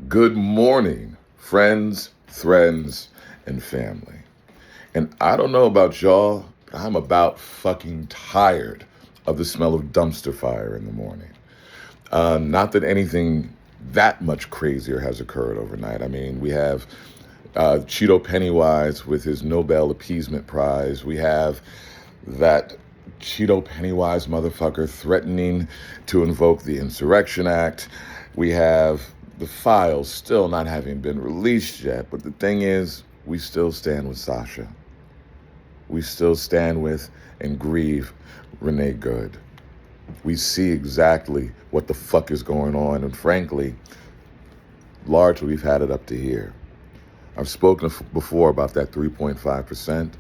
Good morning, friends, friends, and family. And I don't know about y'all, but I'm about fucking tired of the smell of dumpster fire in the morning. Not that anything that much crazier has occurred overnight. I mean, we have Cheeto Pennywise with his Nobel Appeasement Prize. We have that Cheeto Pennywise motherfucker threatening to invoke the Insurrection Act. We have the files still not having been released yet. But the thing is, we still stand with Sasha. We still stand with and grieve Renee Good. We see exactly what the fuck is going on. And frankly, largely we've had it up to here. I've spoken before about that 3.5%.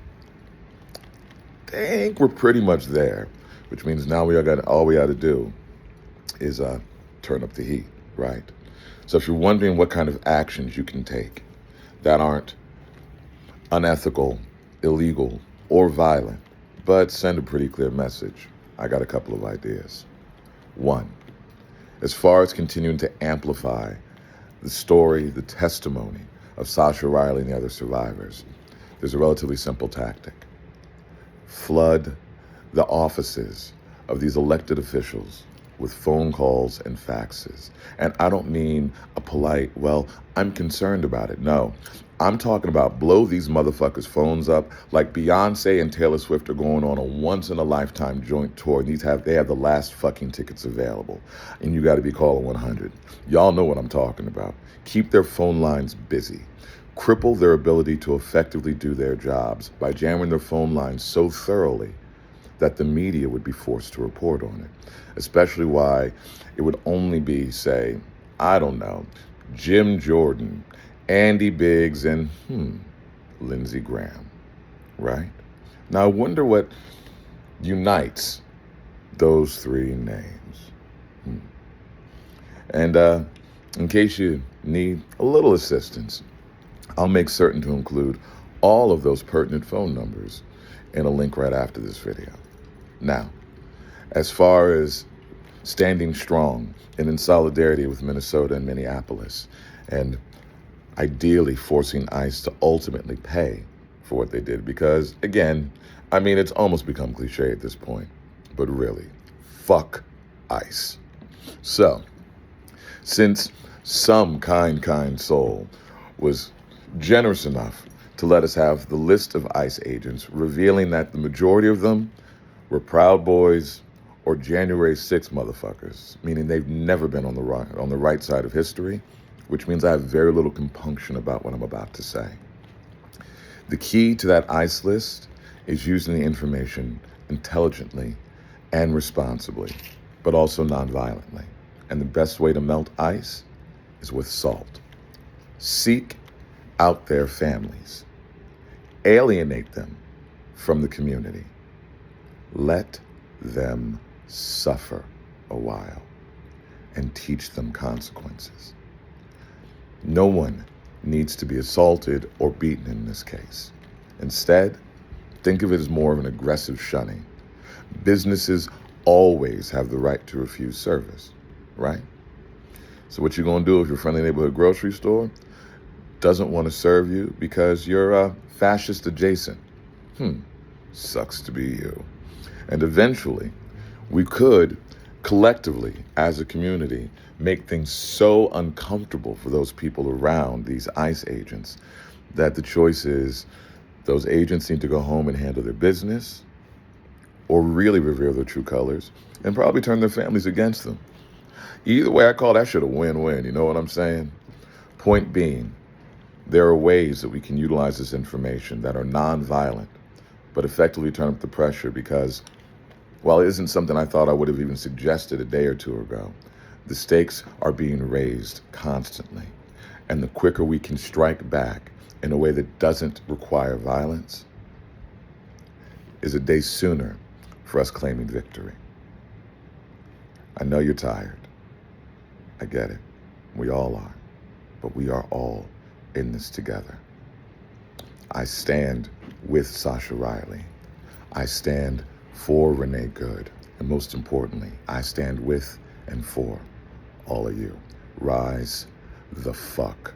I think we're pretty much there, which means now all we got to do is turn up the heat, right? So if you're wondering what kind of actions you can take that aren't unethical, illegal, or violent, but send a pretty clear message, I got a couple of ideas. One, as far as continuing to amplify the story, the testimony of Sasha Riley and the other survivors, there's a relatively simple tactic. Flood the offices of these elected officials with phone calls and faxes. And I don't mean a polite, well, I'm concerned about it. No, I'm talking about blow these motherfuckers' phones up like Beyonce and Taylor Swift are going on a once-in-a-lifetime joint tour. And they have the last fucking tickets available. And you got to be calling 100. Y'all know what I'm talking about. Keep their phone lines busy. Cripple their ability to effectively do their jobs by jamming their phone lines so thoroughly that the media would be forced to report on it. Especially why it would only be, say, I don't know, Jim Jordan, Andy Biggs, and Lindsey Graham, right? Now I wonder what unites those three names. And in case you need a little assistance, I'll make certain to include all of those pertinent phone numbers in a link right after this video. Now, as far as standing strong and in solidarity with Minnesota and Minneapolis, and ideally forcing ICE to ultimately pay for what they did, because, again, I mean, it's almost become cliche at this point, but really, fuck ICE. So, since some kind soul was generous enough to let us have the list of ICE agents, revealing that the majority of them were Proud Boys or January 6th motherfuckers, meaning they've never been on the right side of history, which means I have very little compunction about what I'm about to say. The key to that ICE list is using the information intelligently and responsibly, but also nonviolently. And the best way to melt ice is with salt. Seek out their families. Alienate them from the community. Let them suffer a while and teach them consequences. No one needs to be assaulted or beaten in this case. Instead, think of it as more of an aggressive shunning. Businesses always have the right to refuse service, right? So what you gonna do if your friendly neighborhood grocery store doesn't want to serve you because you're fascist adjacent? Sucks to be you. And eventually, we could collectively, as a community, make things so uncomfortable for those people around these ICE agents that the choice is those agents need to go home and handle their business or really reveal their true colors and probably turn their families against them. Either way, I call that shit a win-win, you know what I'm saying? Point being, there are ways that we can utilize this information that are non-violent, but effectively turn up the pressure because, while it isn't something I thought I would have even suggested a day or two ago, the stakes are being raised constantly. And the quicker we can strike back in a way that doesn't require violence is a day sooner for us claiming victory. I know you're tired. I get it. We all are. But we are all in this together. I stand with Sasha Riley. I stand for Renee Good. And most importantly, I stand with and for all of you. Rise, the fuck